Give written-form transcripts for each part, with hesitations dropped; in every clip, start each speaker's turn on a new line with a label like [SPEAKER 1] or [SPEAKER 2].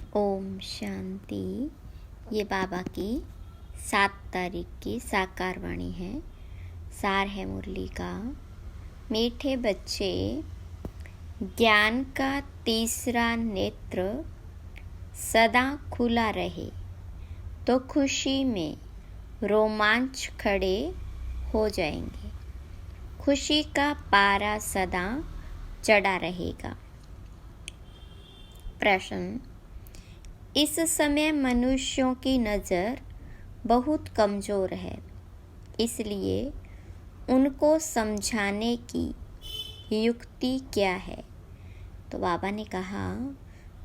[SPEAKER 1] ओम शांति। ये बाबा की 7 तारीख की साकार वाणी है। सार है मुरली का। मीठे बच्चे, ज्ञान का तीसरा नेत्र सदा खुला रहे तो खुशी में रोमांच खड़े हो जाएंगे। खुशी का पारा सदा चढ़ा रहेगा। प्रश्न: इस समय मनुष्यों की नज़र बहुत कमज़ोर है, इसलिए उनको समझाने की युक्ति क्या है? तो बाबा ने कहा,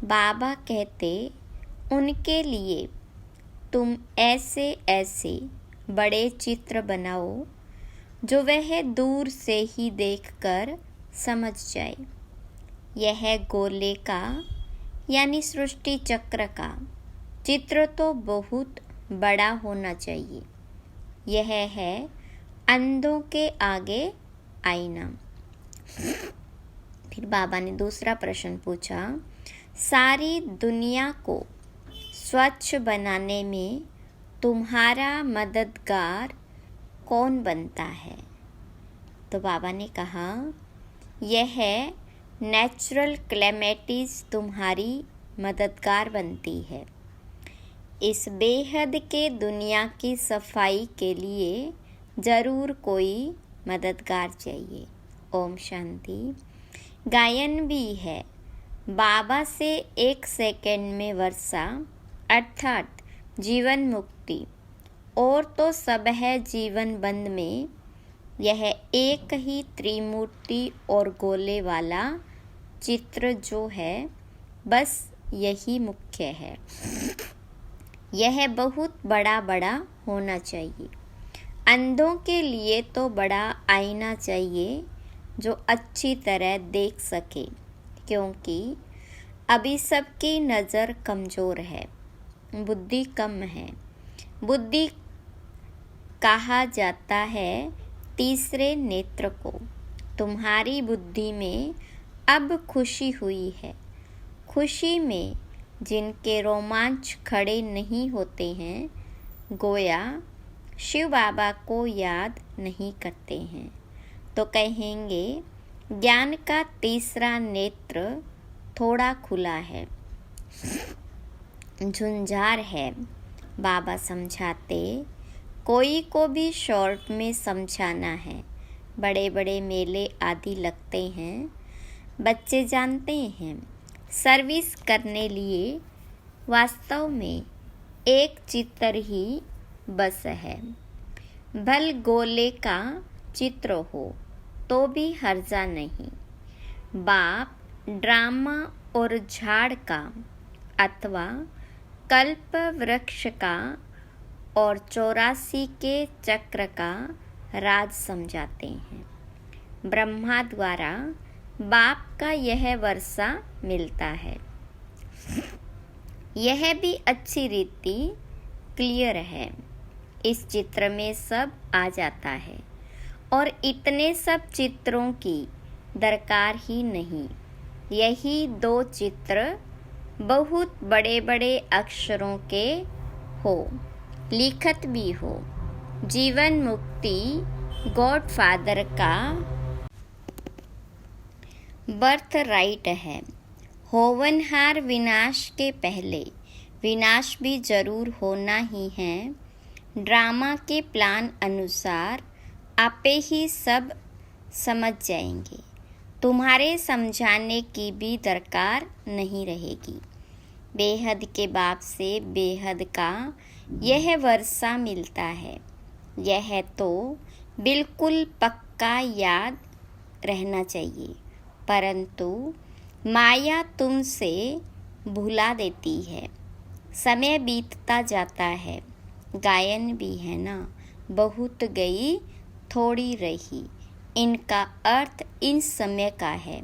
[SPEAKER 1] बाबा कहते उनके लिए तुम ऐसे ऐसे बड़े चित्र बनाओ जो वह दूर से ही देखकर समझ जाए। यह गोले का यानी सृष्टि चक्र का चित्र तो बहुत बड़ा होना चाहिए। यह है अंधों के आगे आईना। फिर बाबा ने दूसरा प्रश्न पूछा, सारी दुनिया को स्वच्छ बनाने में तुम्हारा मददगार कौन बनता है? तो बाबा ने कहा, यह नेचुरल क्लेमिटीज तुम्हारी मददगार बनती है। इस बेहद के दुनिया की सफाई के लिए ज़रूर कोई मददगार चाहिए। ओम शांति। गायन भी है, बाबा से 1 सेकंड में वर्षा अर्थात जीवन मुक्ति, और तो सब है जीवन बंद में। यह एक ही त्रिमूर्ति और गोले वाला चित्र जो है, बस यही मुख्य है। यह बहुत बड़ा बड़ा होना चाहिए। अंधों के लिए तो बड़ा आईना चाहिए जो अच्छी तरह देख सके, क्योंकि अभी सबकी नज़र कमज़ोर है, बुद्धि कम है। बुद्धि कहा जाता है तीसरे नेत्र को। तुम्हारी बुद्धि में अब खुशी हुई है। खुशी में जिनके रोमांच खड़े नहीं होते हैं, गोया शिव बाबा को याद नहीं करते हैं, तो कहेंगे ज्ञान का तीसरा नेत्र थोड़ा खुला है, झुंझार है। बाबा समझाते, कोई को भी शॉर्ट में समझाना है। बड़े बड़े मेले आदि लगते हैं, बच्चे जानते हैं। सर्विस करने लिए वास्तव में एक चित्र ही बस है। भल गोले का चित्र हो तो भी हर्जा नहीं। बाप ड्रामा और झाड़ का अथवा कल्प वृक्ष का और 84 के चक्र का राज समझाते हैं। ब्रह्मा द्वारा बाप का यह वर्षा मिलता है। यह भी अच्छी रीति क्लियर है। इस चित्र में सब आ जाता है और इतने सब चित्रों की दरकार ही नहीं। यही 2 चित्र बहुत बड़े बड़े अक्षरों के हो, लिखत भी हो। जीवन मुक्ति गॉड फादर का बर्थ राइट है। होवनहार विनाश के पहले विनाश भी जरूर होना ही है। ड्रामा के प्लान अनुसार आपे ही सब समझ जाएंगे। तुम्हारे समझाने की भी दरकार नहीं रहेगी। बेहद के बाप से बेहद का यह वर्षा मिलता है। यह तो बिल्कुल पक्का याद रहना चाहिए, परंतु माया तुमसे भुला देती है। समय बीतता जाता है। गायन भी है ना, बहुत गई थोड़ी रही। इनका अर्थ इन समय का है,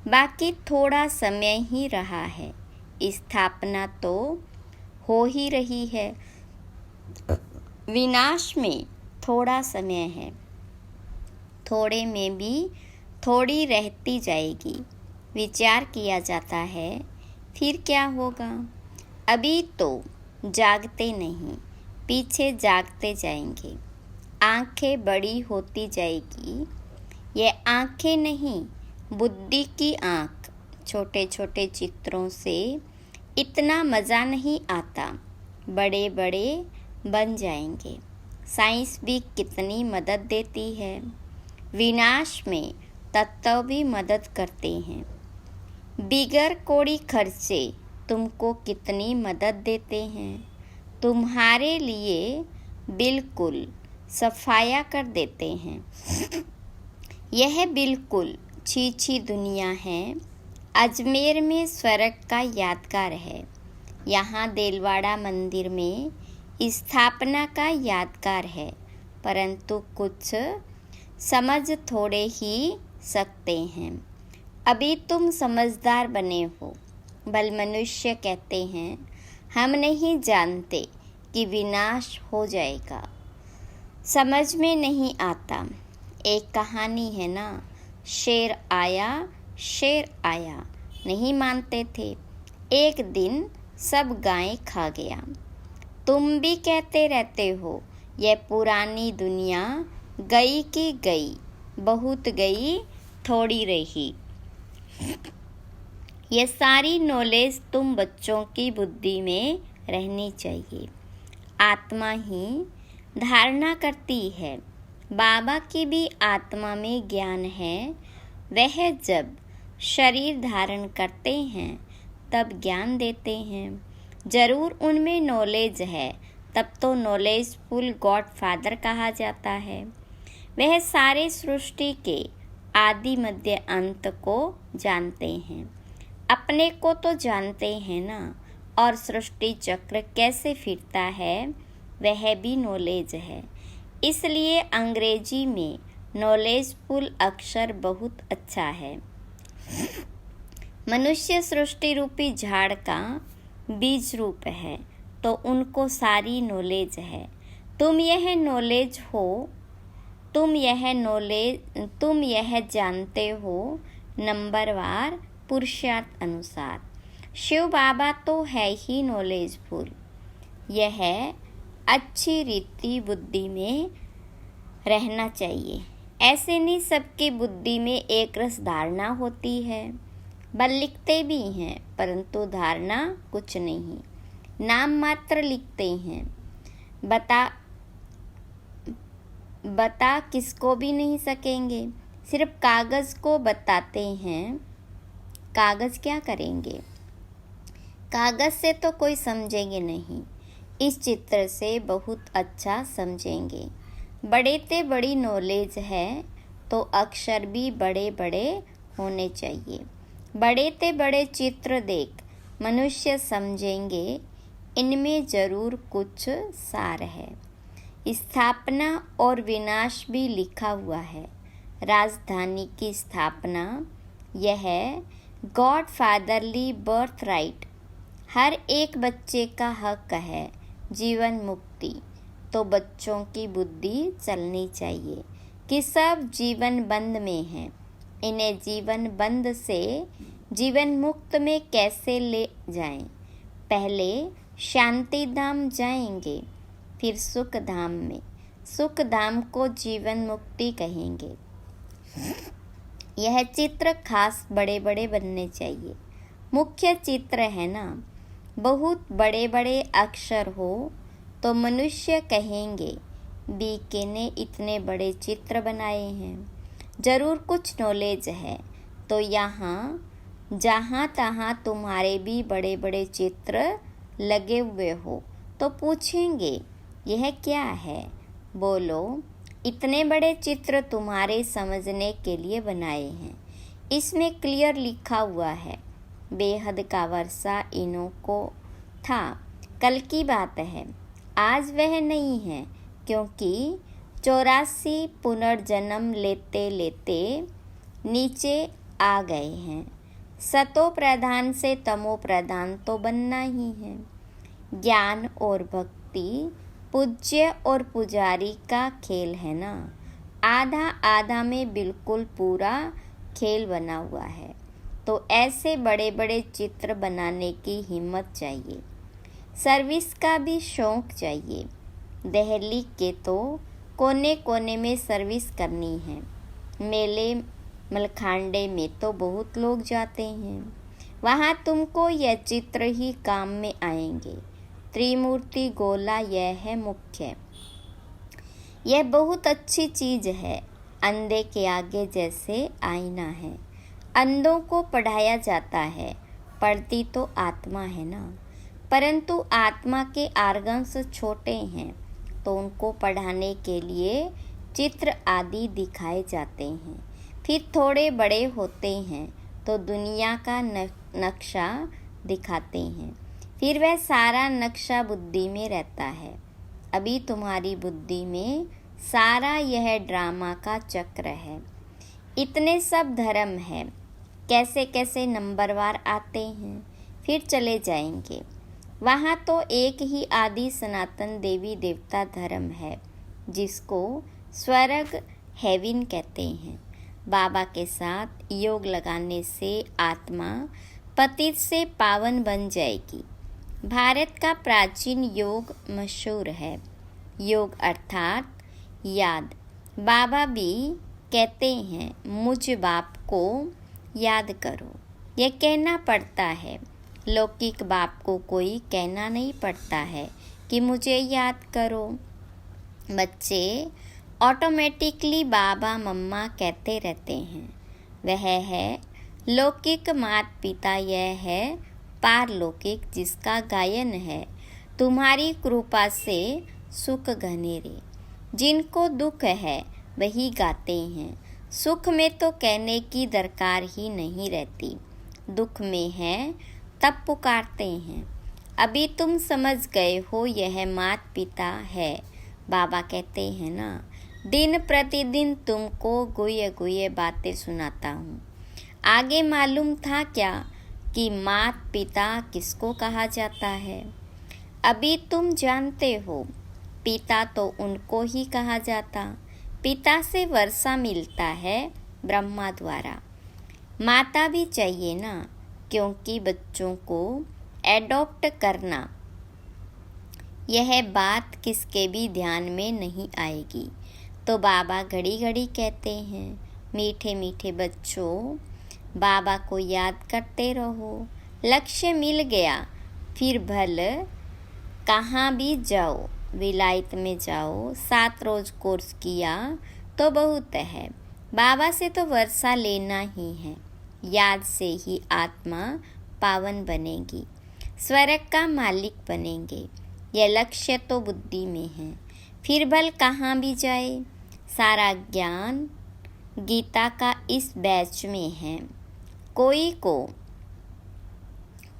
[SPEAKER 1] बाकी थोड़ा समय ही रहा है। स्थापना तो हो ही रही है। विनाश में थोड़ा समय है। थोड़े में भी थोड़ी रहती जाएगी। विचार किया जाता है, फिर क्या होगा? अभी तो जागते नहीं, पीछे जागते जाएंगे। आंखें बड़ी होती जाएगी, ये आंखें नहीं, बुद्धि की आंख। छोटे छोटे चित्रों से इतना मज़ा नहीं आता, बड़े बड़े बन जाएंगे। साइंस भी कितनी मदद देती है, विनाश में तत्व भी मदद करते हैं। बिगर कोड़ी खर्चे तुमको कितनी मदद देते हैं, तुम्हारे लिए बिल्कुल सफाया कर देते हैं। यह बिल्कुल छी दुनिया है, अजमेर में स्वर्ग का यादगार है। यहाँ देलवाड़ा मंदिर में स्थापना का यादगार है, परंतु कुछ समझ थोड़े ही सकते हैं। अभी तुम समझदार बने हो। बल मनुष्य कहते हैं, हम नहीं जानते कि विनाश हो जाएगा, समझ में नहीं आता। एक कहानी है ना, शेर आया, नहीं मानते थे। एक दिन सब गायें खा गया। तुम भी कहते रहते हो, यह पुरानी दुनिया गई की गई, बहुत गई थोड़ी रही। ये सारी नॉलेज तुम बच्चों की बुद्धि में रहनी चाहिए। आत्मा ही धारणा करती है। बाबा की भी आत्मा में ज्ञान है। वह जब शरीर धारण करते हैं तब ज्ञान देते हैं। जरूर उनमें नॉलेज है, तब तो नॉलेजफुल गॉड फादर कहा जाता है। वह सारे सृष्टि के आदि मध्य अंत को जानते हैं। अपने को तो जानते हैं ना, और सृष्टि चक्र कैसे फिरता है वह भी नॉलेज है। इसलिए अंग्रेजी में नॉलेजफुल अक्षर बहुत अच्छा है। मनुष्य सृष्टि रूपी झाड़ का बीज रूप है, तो उनको सारी नॉलेज है। तुम यह जानते हो नंबरवार पुरुषार्थ अनुसार। शिव बाबा तो है ही नॉलेजफुल। यह अच्छी रीति बुद्धि में रहना चाहिए। ऐसे नहीं सबकी बुद्धि में एक रस धारणा होती है। बल लिखते भी हैं, परंतु धारणा कुछ नहीं, नाम मात्र लिखते हैं। बता किसको भी नहीं सकेंगे, सिर्फ कागज़ को बताते हैं। कागज़ क्या करेंगे? कागज़ से तो कोई समझेंगे नहीं, इस चित्र से बहुत अच्छा समझेंगे। बड़े ते बड़ी नॉलेज है तो अक्षर भी बड़े बड़े होने चाहिए। बड़े ते बड़े चित्र देख मनुष्य समझेंगे, इनमें ज़रूर कुछ सार है। स्थापना और विनाश भी लिखा हुआ है। राजधानी की स्थापना, यह गॉड फादरली बर्थ राइट, हर एक बच्चे का हक है। जीवन मुक्ति, तो बच्चों की बुद्धि चलनी चाहिए कि सब जीवन बंद में हैं। इन्हें जीवन बंद से जीवन मुक्त में कैसे ले जाएं? पहले शांति धाम जाएंगे, फिर सुख धाम में। सुख धाम को जीवन मुक्ति कहेंगे। यह चित्र खास बड़े बड़े बनने चाहिए। मुख्य चित्र है ना, बहुत बड़े बड़े अक्षर हो तो मनुष्य कहेंगे बीके ने इतने बड़े चित्र बनाए हैं। ज़रूर कुछ नॉलेज है, तो यहाँ जहाँ तहाँ तुम्हारे भी बड़े बड़े चित्र लगे हुए हो तो पूछेंगे यह क्या है? बोलो, इतने बड़े चित्र तुम्हारे समझने के लिए बनाए हैं। इसमें क्लियर लिखा हुआ है, बेहद का वर्षा इनों को था। कल की बात है, आज वह नहीं है, क्योंकि 84 पुनर्जन्म लेते लेते नीचे आ गए हैं। सतो प्रधान से तमो प्रधान तो बनना ही है। ज्ञान और भक्ति पूज्य और पुजारी का खेल है ना, आधा आधा में बिल्कुल पूरा खेल बना हुआ है। तो ऐसे बड़े बड़े चित्र बनाने की हिम्मत चाहिए। सर्विस का भी शौक चाहिए। दिल्ली के तो कोने कोने में सर्विस करनी है। मेले मलखांडे में तो बहुत लोग जाते हैं। वहाँ तुमको यह चित्र ही काम में आएंगे। त्रिमूर्ति गोला यह है मुख्य। यह बहुत अच्छी चीज़ है। अंधे के आगे जैसे आईना है। अंधों को पढ़ाया जाता है, पढ़ती तो आत्मा है ना। परंतु आत्मा के आर्गन्स छोटे हैं, तो उनको पढ़ाने के लिए चित्र आदि दिखाए जाते हैं। फिर थोड़े बड़े होते हैं तो दुनिया का नक्शा दिखाते हैं। फिर वह सारा नक्शा बुद्धि में रहता है। अभी तुम्हारी बुद्धि में सारा यह ड्रामा का चक्र है। इतने सब धर्म है, कैसे कैसे नंबरवार आते हैं, फिर चले जाएंगे। वहाँ तो एक ही आदि सनातन देवी देवता धर्म है, जिसको स्वर्ग हेवन कहते हैं। बाबा के साथ योग लगाने से आत्मा पतित से पावन बन जाएगी। भारत का प्राचीन योग मशहूर है। योग अर्थात याद। बाबा भी कहते हैं मुझ बाप को याद करो। यह कहना पड़ता है। लौकिक बाप को कोई कहना नहीं पड़ता है कि मुझे याद करो। बच्चे ऑटोमेटिकली बाबा मम्मा कहते रहते हैं। वह है लौकिक माता पिता, यह है पारलौकिक जिसका गायन है। तुम्हारी कृपा से सुख घनेरे। जिनको दुख है वही गाते हैं। सुख में तो कहने की दरकार ही नहीं रहती। दुख में है तब पुकारते हैं। अभी तुम समझ गए हो यह माता पिता है। बाबा कहते हैं ना, दिन प्रतिदिन तुमको गुये गुये बातें सुनाता हूँ। आगे मालूम था क्या कि माता पिता किसको कहा जाता है? अभी तुम जानते हो। पिता तो उनको ही कहा जाता। पिता से वर्षा मिलता है ब्रह्मा द्वारा। माता भी चाहिए ना, क्योंकि बच्चों को एडॉप्ट करना, यह बात किसके भी ध्यान में नहीं आएगी। तो बाबा घड़ी घड़ी कहते हैं, मीठे मीठे बच्चों, बाबा को याद करते रहो। लक्ष्य मिल गया, फिर भल कहाँ भी जाओ। विलायत में जाओ, 7 रोज कोर्स किया तो बहुत है। बाबा से तो वर्षा लेना ही है। याद से ही आत्मा पावन बनेगी, स्वर्ग का मालिक बनेंगे। यह लक्ष्य तो बुद्धि में है। फिर भल कहाँ भी जाए। सारा ज्ञान गीता का इस बैच में है। कोई को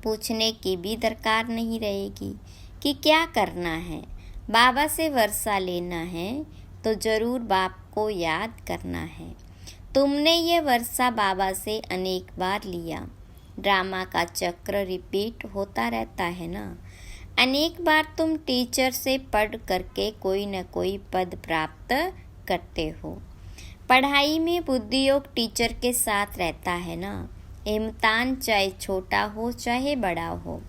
[SPEAKER 1] पूछने की भी दरकार नहीं रहेगी कि क्या करना है। बाबा से वर्षा लेना है तो जरूर बाप को याद करना है। तुमने ये वर्षा बाबा से अनेक बार लिया। ड्रामा का चक्र रिपीट होता रहता है ना। अनेक बार तुम टीचर से पढ़ करके कोई न कोई पद प्राप्त करते हो। पढ़ाई में बुद्धि योग टीचर के साथ रहता है ना। इम्तिहान चाहे छोटा हो चाहे बड़ा हो,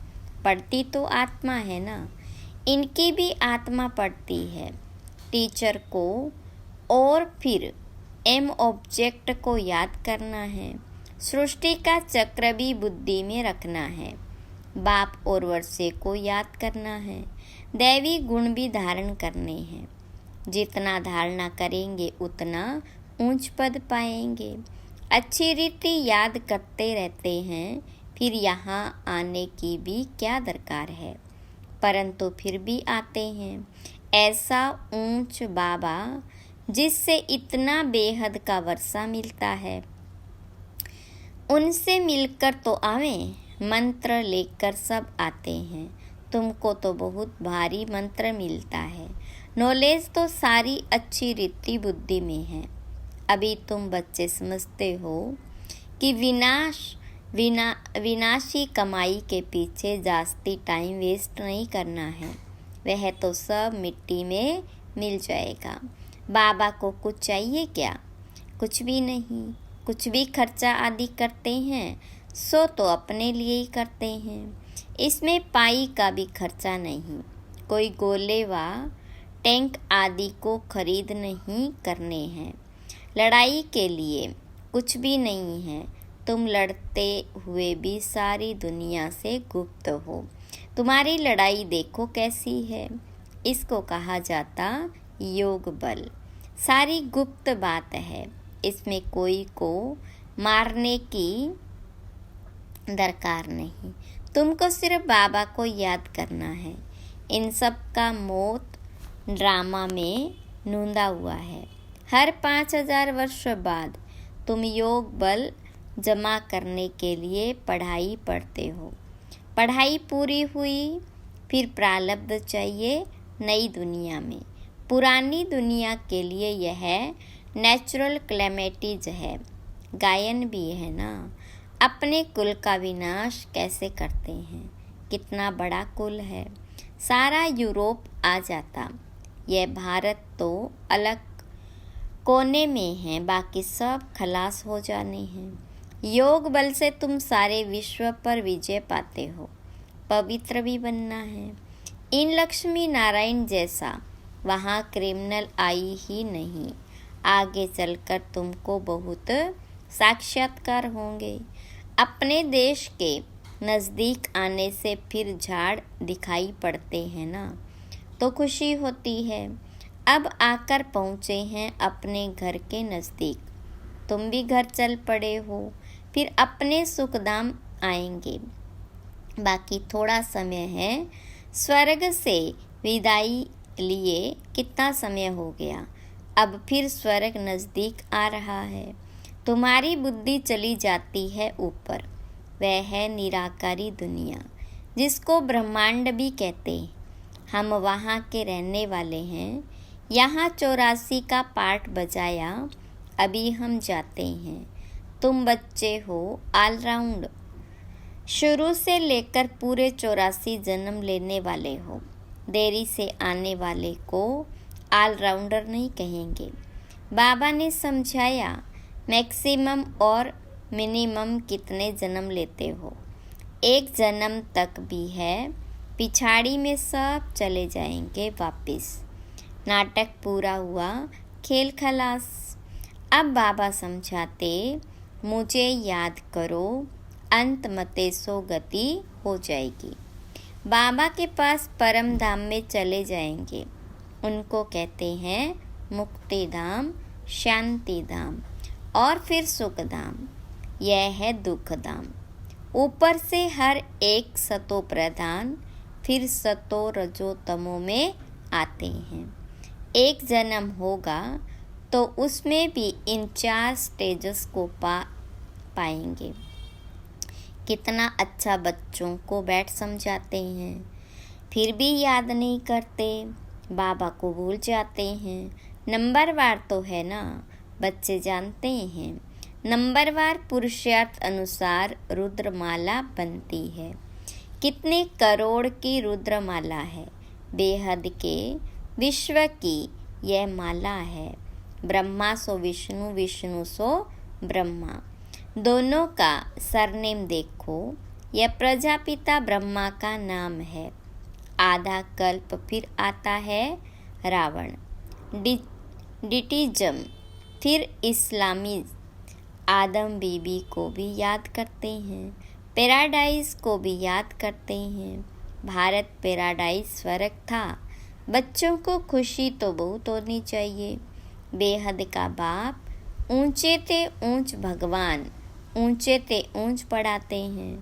[SPEAKER 1] पढ़ती तो आत्मा है ना। इनकी भी आत्मा पढ़ती है। टीचर को और फिर एम ऑब्जेक्ट को याद करना है। सृष्टि का चक्र भी बुद्धि में रखना है। बाप और वर्षे को याद करना है। दैवी गुण भी धारण करने हैं। जितना धारणा करेंगे उतना ऊंच पद पाएंगे। अच्छी रीति याद करते रहते हैं, फिर यहाँ आने की भी क्या दरकार है। परंतु फिर भी आते हैं। ऐसा ऊंच बाबा जिससे इतना बेहद का वर्षा मिलता है, उनसे मिलकर तो आवें। मंत्र लेकर सब आते हैं। तुमको तो बहुत भारी मंत्र मिलता है। नॉलेज तो सारी अच्छी रीति बुद्धि में है। अभी तुम बच्चे समझते हो कि विनाशी कमाई के पीछे जास्ती टाइम वेस्ट नहीं करना है। वह तो सब मिट्टी में मिल जाएगा। बाबा को कुछ चाहिए क्या? कुछ भी नहीं। कुछ भी खर्चा आदि करते हैं सो तो अपने लिए ही करते हैं। इसमें पाई का भी खर्चा नहीं, कोई गोले व टैंक आदि को खरीद नहीं करने हैं। लड़ाई के लिए कुछ भी नहीं है। तुम लड़ते हुए भी सारी दुनिया से गुप्त हो। तुम्हारी लड़ाई देखो कैसी है। इसको कहा जाता योग बल। सारी गुप्त बात है। इसमें कोई को मारने की दरकार नहीं। तुमको सिर्फ बाबा को याद करना है। इन सब का मौत ड्रामा में नूंदा हुआ है। हर 5000 वर्ष बाद तुम योग बल जमा करने के लिए पढ़ाई पढ़ते हो। पढ़ाई पूरी हुई, फिर प्रारब्ध चाहिए नई दुनिया में। पुरानी दुनिया के लिए यह नेचुरल क्लेमेटीज है। गायन भी है ना। अपने कुल का विनाश कैसे करते हैं। कितना बड़ा कुल है। सारा यूरोप आ जाता। यह भारत तो अलग कोने में है, बाकी सब खलास हो जाने हैं। योग बल से तुम सारे विश्व पर विजय पाते हो। पवित्र भी बनना है। इन लक्ष्मी नारायण जैसा वहाँ क्रिमिनल आई ही नहीं। आगे चलकर तुमको बहुत साक्षात्कार होंगे। अपने देश के नज़दीक आने से फिर झाड़ दिखाई पड़ते हैं ना, तो खुशी होती है। अब आकर पहुँचे हैं अपने घर के नज़दीक। तुम भी घर चल पड़े हो, फिर अपने सुखधाम आएंगे। बाकी थोड़ा समय है। स्वर्ग से विदाई लिए कितना समय हो गया। अब फिर स्वर्ग नज़दीक आ रहा है। तुम्हारी बुद्धि चली जाती है ऊपर। वह है निराकारी दुनिया, जिसको ब्रह्मांड भी कहते। हम वहाँ के रहने वाले हैं। यहाँ 84 का पाठ बजाया, अभी हम जाते हैं। तुम बच्चे हो ऑलराउंड। शुरू से लेकर पूरे 84 जन्म लेने वाले हो। देरी से आने वाले को ऑलराउंडर नहीं कहेंगे। बाबा ने समझाया मैक्सिमम और मिनिमम कितने जन्म लेते हो। एक जन्म तक भी है, पिछाड़ी में सब चले जाएंगे वापिस। नाटक पूरा हुआ, खेल खलास। अब बाबा समझाते, मुझे याद करो, अंत मते सो गति हो जाएगी। बाबा के पास परम धाम में चले जाएंगे। उनको कहते हैं मुक्ति धाम, शांति धाम और फिर सुख धाम। यह है दुख धाम। ऊपर से हर एक सतो प्रधान, फिर सतो रजो तमो में आते हैं। एक जन्म होगा तो उसमें भी इन 4 स्टेजेस को पाएंगे। कितना अच्छा बच्चों को बैठ समझाते हैं, फिर भी याद नहीं करते। बाबा को भूल जाते हैं। नंबरवार तो है ना, बच्चे जानते हैं। नंबरवार पुरुषार्थ अनुसार रुद्रमाला बनती है। कितने करोड़ की रुद्रमाला है। बेहद के विश्व की यह माला है। ब्रह्मा सो विष्णु, विष्णु सो ब्रह्मा। दोनों का सरनेम देखो। यह प्रजापिता ब्रह्मा का नाम है। आधा कल्प फिर आता है रावण। डिटिज्म, फिर इस्लामी आदम बीबी को भी याद करते हैं। पैराडाइज को भी याद करते हैं। भारत पैराडाइज स्वर्ग था। बच्चों को खुशी तो बहुत होनी चाहिए। बेहद का बाप, ऊंचे ते ऊंच भगवान, ऊंचे ते ऊंच पढ़ाते हैं।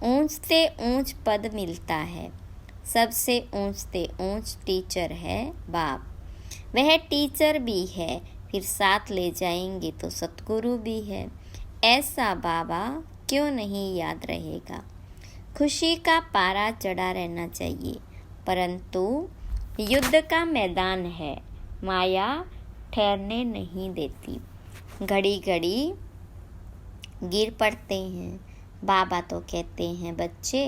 [SPEAKER 1] ऊंच ते ऊंच पद मिलता है। सबसे ऊंच ते ऊंच टीचर है बाप। वह टीचर भी है, फिर साथ ले जाएंगे तो सतगुरु भी है। ऐसा बाबा क्यों नहीं याद रहेगा। खुशी का पारा चढ़ा रहना चाहिए, परंतु युद्ध का मैदान है। माया ठहरने नहीं देती। घड़ी घड़ी गिर पड़ते हैं। बाबा तो कहते हैं बच्चे,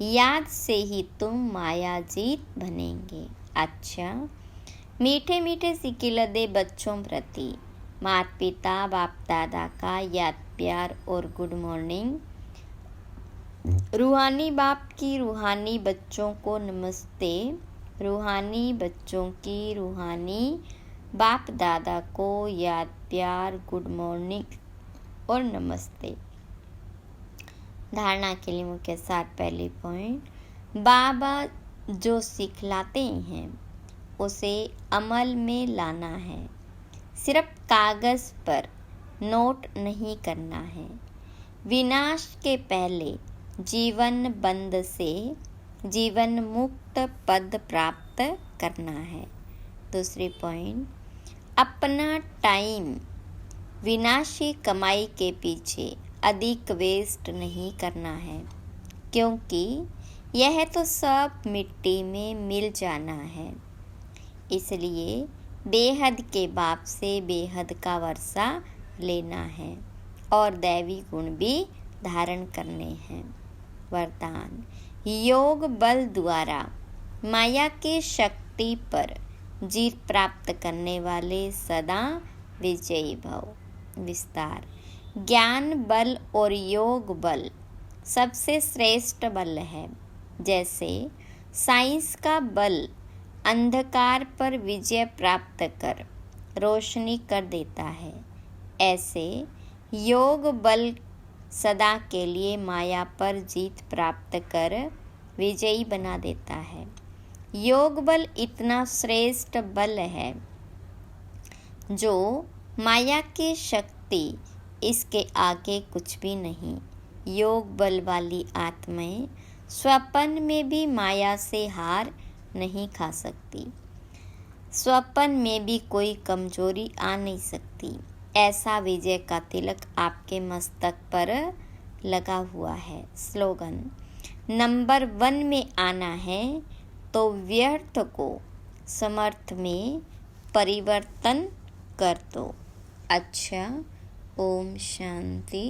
[SPEAKER 1] याद से ही तुम माया जीत बनेंगे। अच्छा, मीठे मीठे सिकिल दे बच्चों प्रति माता पिता बाप दादा का याद, प्यार और गुड मॉर्निंग रूहानी बाप की रूहानी बच्चों को नमस्ते। रूहानी बच्चों की रूहानी बाप दादा को याद, प्यार, गुड मॉर्निंग और नमस्ते। धारणा के लिए मुख्य सार। पहली पॉइंट, बाबा जो सिखलाते हैं उसे अमल में लाना है। सिर्फ कागज़ पर नोट नहीं करना है। विनाश के पहले जीवन बंद से जीवन मुक्त पद प्राप्त करना है। दूसरी पॉइंट, अपना टाइम विनाशी कमाई के पीछे अधिक वेस्ट नहीं करना है, क्योंकि यह तो सब मिट्टी में मिल जाना है। इसलिए बेहद के बाप से बेहद का वर्षा लेना है और दैवी गुण भी धारण करने हैं। वरदान, योग बल द्वारा माया की शक्ति पर जीत प्राप्त करने वाले सदा विजयी भव। विस्तार, ज्ञान बल और योग बल सबसे श्रेष्ठ बल है। जैसे साइंस का बल अंधकार पर विजय प्राप्त कर रोशनी कर देता है, ऐसे योग बल सदा के लिए माया पर जीत प्राप्त कर विजयी बना देता है। योग बल इतना श्रेष्ठ बल है जो माया की शक्ति इसके आगे कुछ भी नहीं। योग बल वाली आत्माएं स्वप्न में भी माया से हार नहीं खा सकती। स्वप्न में भी कोई कमजोरी आ नहीं सकती। ऐसा विजय का तिलक आपके मस्तक पर लगा हुआ है। स्लोगन, नंबर 1 में आना है तो व्यर्थ को समर्थ में परिवर्तन कर दो। अच्छा, ओम शांति।